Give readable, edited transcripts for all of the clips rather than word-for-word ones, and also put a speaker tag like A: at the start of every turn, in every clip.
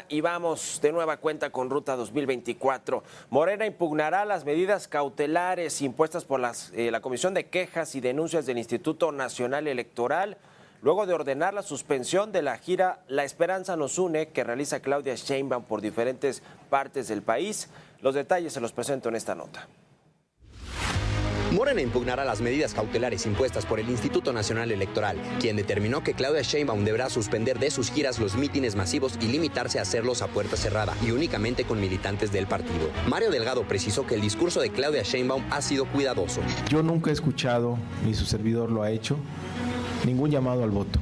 A: Y vamos de nueva cuenta con Ruta 2024. Morena impugnará las medidas cautelares impuestas por la Comisión de Quejas y Denuncias del Instituto Nacional Electoral, luego de ordenar la suspensión de la gira La Esperanza nos une que realiza Claudia Sheinbaum por diferentes partes del país. Los detalles se los presento en esta nota.
B: Morena impugnará las medidas cautelares impuestas por el Instituto Nacional Electoral, quien determinó que Claudia Sheinbaum deberá suspender de sus giras los mítines masivos y limitarse a hacerlos a puerta cerrada y únicamente con militantes del partido. Mario Delgado precisó que el discurso de Claudia Sheinbaum ha sido cuidadoso.
C: Yo nunca he escuchado, ni su servidor lo ha hecho, ningún llamado al voto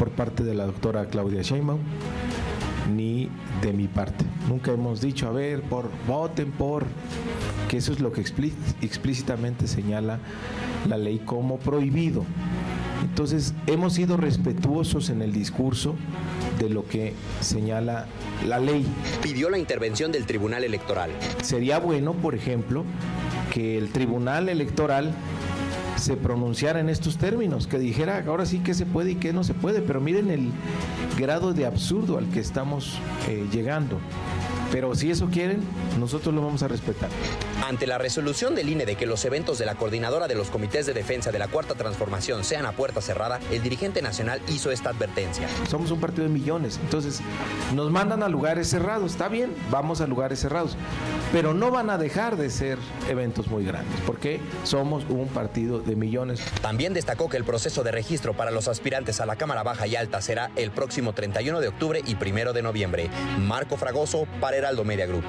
C: por parte de la doctora Claudia Sheinbaum, ni de mi parte. Nunca hemos dicho, voten por, que eso es lo que explícitamente señala la ley como prohibido. Entonces, hemos sido respetuosos en el discurso de lo que señala la ley.
B: Pidió la intervención del Tribunal Electoral.
C: Sería bueno, por ejemplo, que el Tribunal Electoral se pronunciara en estos términos, que dijera ahora sí qué se puede y qué no se puede, pero miren el grado de absurdo al que estamos llegando. Pero si eso quieren, nosotros lo vamos a respetar.
B: Ante la resolución del INE de que los eventos de la coordinadora de los comités de defensa de la Cuarta Transformación sean a puerta cerrada, el dirigente nacional hizo esta advertencia.
C: Somos un partido de millones, entonces nos mandan a lugares cerrados, está bien, vamos a lugares cerrados, pero no van a dejar de ser eventos muy grandes, porque somos un partido de millones.
B: También destacó que el proceso de registro para los aspirantes a la Cámara Baja y Alta será el próximo 31 de octubre y 1 de noviembre. Marco Fragoso, para Heraldo Media Group.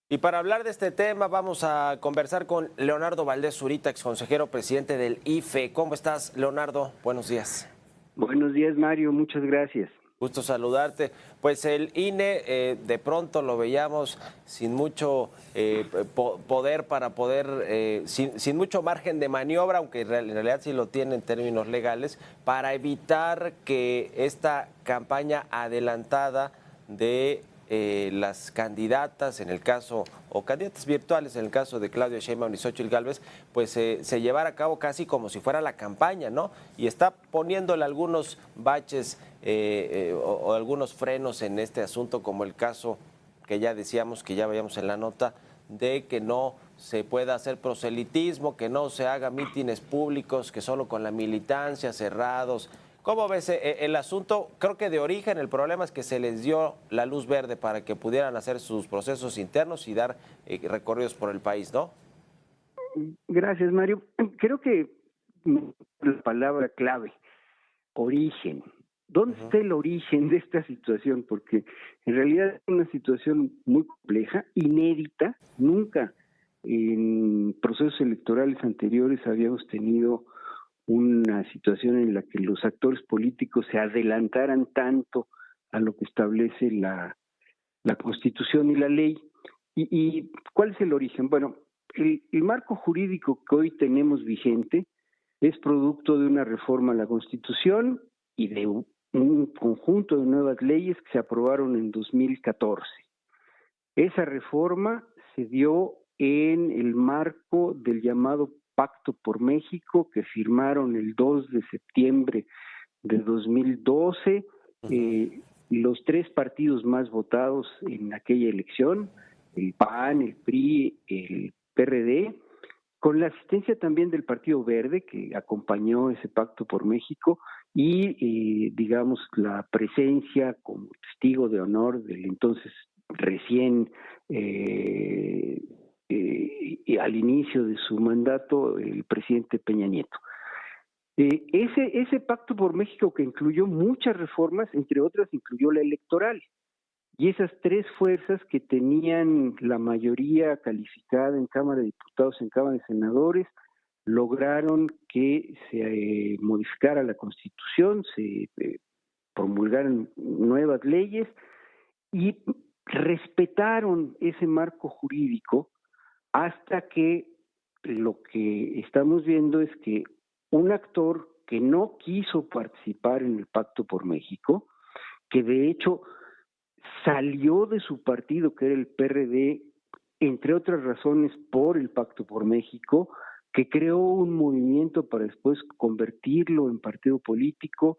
A: Y para hablar de este tema vamos a conversar con Leonardo Valdés Zurita, exconsejero presidente del IFE. ¿Cómo estás, Leonardo? Buenos días.
D: Buenos días, Mario. Muchas gracias.
A: Gusto saludarte. Pues el INE de pronto lo veíamos sin mucho poder para poder, sin mucho margen de maniobra, aunque en realidad sí lo tiene en términos legales, para evitar que esta campaña adelantada de las candidatas, en el caso, o candidatas virtuales, en el caso de Claudia Sheinbaum y Xóchitl Gálvez, pues se llevara a cabo casi como si fuera la campaña, ¿no? Y está poniéndole algunos baches o algunos frenos en este asunto, como el caso que ya decíamos, que ya veíamos en la nota, de que no se pueda hacer proselitismo, que no se haga mítines públicos, que solo con la militancia, cerrados. ¿Cómo ves el asunto? Creo que de origen el problema es que se les dio la luz verde para que pudieran hacer sus procesos internos y dar recorridos por el país, ¿no?
D: Gracias, Mario. Creo que la palabra clave, origen. ¿Dónde está el origen de esta situación? Porque en realidad es una situación muy compleja, inédita. Nunca en procesos electorales anteriores habíamos tenido una situación en la que los actores políticos se adelantaran tanto a lo que establece la Constitución y la ley. ¿Y cuál es el origen? Bueno, el marco jurídico que hoy tenemos vigente es producto de una reforma a la Constitución y de un conjunto de nuevas leyes que se aprobaron en 2014. Esa reforma se dio en el marco del llamado Pacto por México, que firmaron el 2 de septiembre de 2012, los tres partidos más votados en aquella elección, el PAN, el PRI, el PRD, con la asistencia también del Partido Verde, que acompañó ese Pacto por México, y digamos la presencia como testigo de honor del entonces recién al inicio de su mandato el presidente Peña Nieto. Ese Pacto por México, que incluyó muchas reformas, entre otras incluyó la electoral, y esas tres fuerzas que tenían la mayoría calificada en Cámara de Diputados, en Cámara de Senadores, lograron que se modificara la Constitución, se promulgaran nuevas leyes y respetaron ese marco jurídico hasta que lo que estamos viendo es que un actor que no quiso participar en el Pacto por México, que de hecho salió de su partido, que era el PRD, entre otras razones por el Pacto por México, que creó un movimiento para después convertirlo en partido político,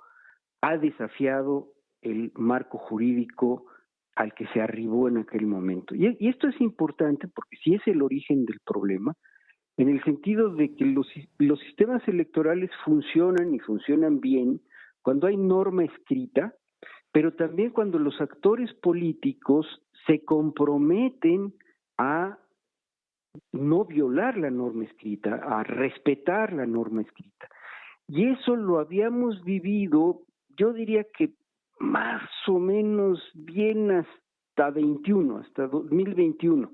D: ha desafiado el marco jurídico al que se arribó en aquel momento. Y esto es importante porque sí es el origen del problema, en el sentido de que los sistemas electorales funcionan y funcionan bien cuando hay norma escrita, pero también cuando los actores políticos se comprometen a no violar la norma escrita, a respetar la norma escrita. Y eso lo habíamos vivido, yo diría que más o menos bien hasta 21, hasta 2021.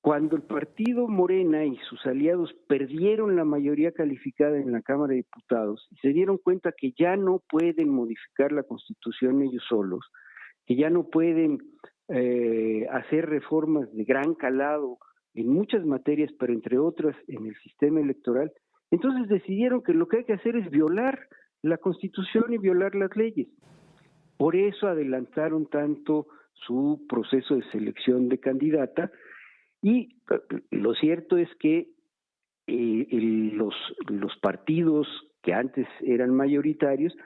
D: Cuando el partido Morena y sus aliados perdieron la mayoría calificada en la Cámara de Diputados y se dieron cuenta que ya no pueden modificar la Constitución ellos solos, que ya no pueden hacer reformas de gran calado en muchas materias, pero entre otras en el sistema electoral, entonces decidieron que lo que hay que hacer es violar la Constitución y violar las leyes. Por eso adelantaron tanto su proceso de selección de candidata, y lo cierto es que los partidos que antes eran mayoritarios,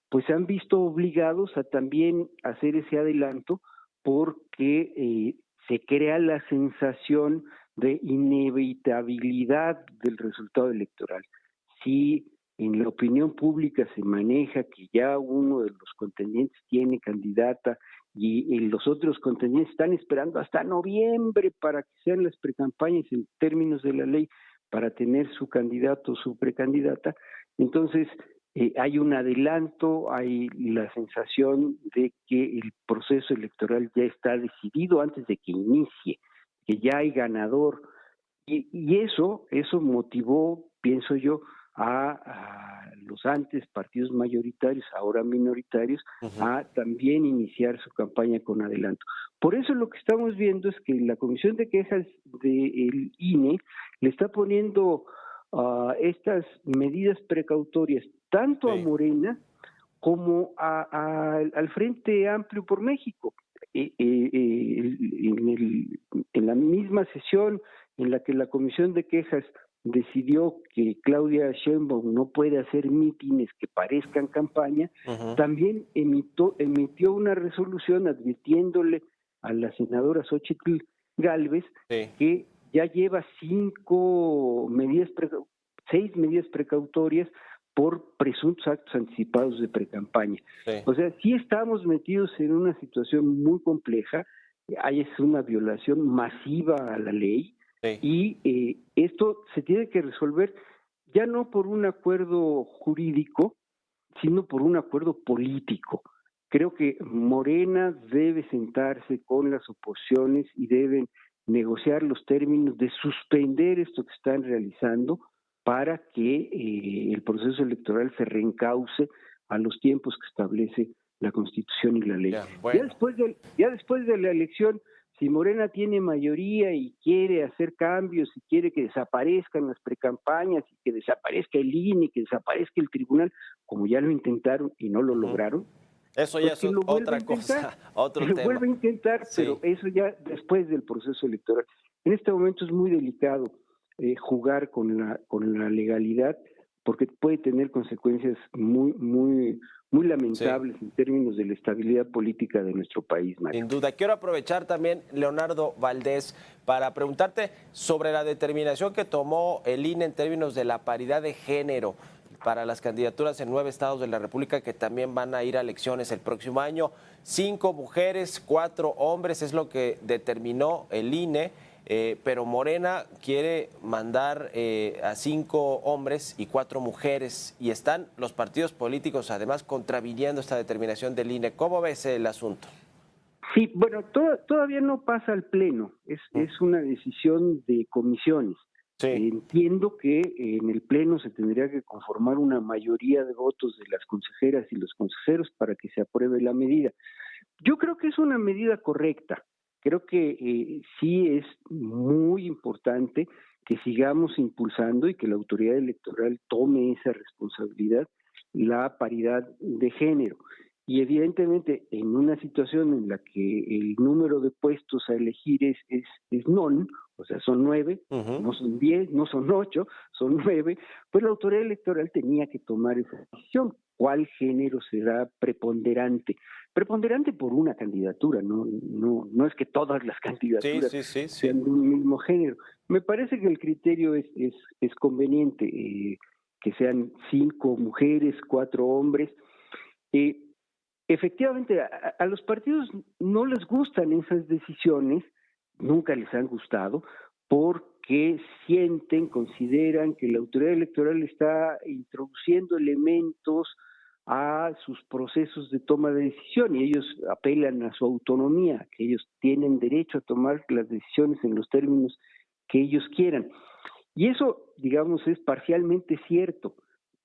D: pues se han visto obligados a también hacer ese adelanto porque se crea la sensación de inevitabilidad del resultado electoral. Si en la opinión pública se maneja que ya uno de los contendientes tiene candidata y los otros contendientes están esperando hasta noviembre para que sean las precampañas en términos de la ley para tener su candidato o su precandidata, entonces hay un adelanto, hay la sensación de que el proceso electoral ya está decidido antes de que inicie, que ya hay ganador, y eso motivó, pienso yo, a los antes partidos mayoritarios, ahora minoritarios, a también iniciar su campaña con adelanto. Por eso lo que estamos viendo es que la Comisión de Quejas del INE le está poniendo estas medidas precautorias tanto a Morena como al Frente Amplio por México. En la misma sesión en la que la Comisión de Quejas decidió que Claudia Sheinbaum no puede hacer mítines que parezcan campaña, también emitió una resolución advirtiéndole a la senadora Xóchitl Gálvez que ya lleva 6 medidas precautorias por presuntos actos anticipados de precampaña. O sea, sí estamos metidos en una situación muy compleja, hay una violación masiva a la ley, y esto se tiene que resolver ya no por un acuerdo jurídico, sino por un acuerdo político. Creo que Morena debe sentarse con las oposiciones y deben negociar los términos de suspender esto que están realizando para que el proceso electoral se reencauce a los tiempos que establece la Constitución y la ley. Ya después de la elección, si Morena tiene mayoría y quiere hacer cambios y quiere que desaparezcan las precampañas y que desaparezca el INE y que desaparezca el tribunal, como ya lo intentaron y no lo lograron,
A: eso ya es otra cosa, otro tema.
D: Lo vuelve a intentar, pero eso ya después del proceso electoral. En este momento es muy delicado jugar con la legalidad, porque puede tener consecuencias muy lamentables en términos de la estabilidad política de nuestro país, Mario.
A: Sin duda. Quiero aprovechar también, Leonardo Valdés, para preguntarte sobre la determinación que tomó el INE en términos de la paridad de género para las candidaturas en 9 estados de la República que también van a ir a elecciones el próximo año. 5 mujeres, 4 hombres, es lo que determinó el INE. Pero Morena quiere mandar a 5 hombres y 4 mujeres, y están los partidos políticos además contraviniendo esta determinación del INE. ¿Cómo ves el asunto?
D: Sí, bueno, todavía no pasa al Pleno, es una decisión de comisiones. Entiendo que en el Pleno se tendría que conformar una mayoría de votos de las consejeras y los consejeros para que se apruebe la medida. Yo creo que es una medida correcta. Creo que sí es muy importante que sigamos impulsando y que la autoridad electoral tome esa responsabilidad, la paridad de género. Y evidentemente en una situación en la que el número de puestos a elegir es non, o sea, son 9, no son 10, no son 8, son 9, pues la autoridad electoral tenía que tomar esa decisión. ¿Cuál género será preponderante? Preponderante por una candidatura, no es que todas las candidaturas sean de un mismo género. Me parece que el criterio es conveniente, que sean 5 mujeres, 4 hombres. Efectivamente, a los partidos no les gustan esas decisiones, nunca les han gustado, porque consideran que la autoridad electoral está introduciendo elementos a sus procesos de toma de decisión y ellos apelan a su autonomía, que ellos tienen derecho a tomar las decisiones en los términos que ellos quieran. Y eso, digamos, es parcialmente cierto.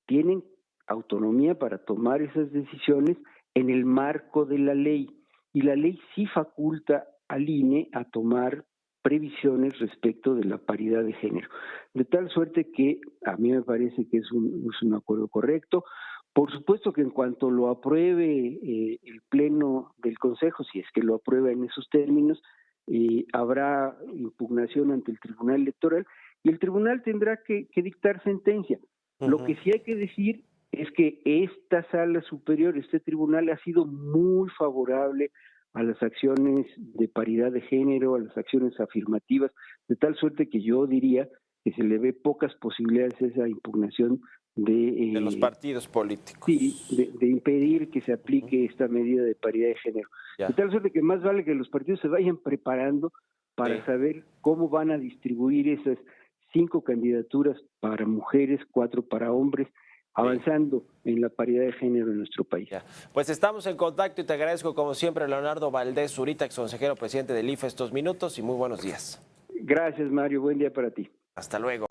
D: Tienen autonomía para tomar esas decisiones en el marco de la ley, y la ley sí faculta al INE a tomar previsiones respecto de la paridad de género, de tal suerte que a mí me parece que es un acuerdo correcto. Por supuesto que en cuanto lo apruebe el Pleno del Consejo, si es que lo aprueba en esos términos, habrá impugnación ante el Tribunal Electoral y el Tribunal tendrá que dictar sentencia. Lo que sí hay que decir es que esta sala superior, este tribunal, ha sido muy favorable a las acciones de paridad de género, a las acciones afirmativas, de tal suerte que yo diría que se le ve pocas posibilidades a esa impugnación de
A: los partidos políticos.
D: Sí, de impedir que se aplique esta medida de paridad de género. De tal suerte que más vale que los partidos se vayan preparando para saber cómo van a distribuir esas 5 candidaturas para mujeres, 4 para hombres, avanzando en la paridad de género en nuestro país.
A: Pues estamos en contacto y te agradezco como siempre, Leonardo Valdés Zurita, exconsejero presidente del IFE, estos minutos y muy buenos días.
D: Gracias, Mario. Buen día para ti.
A: Hasta luego.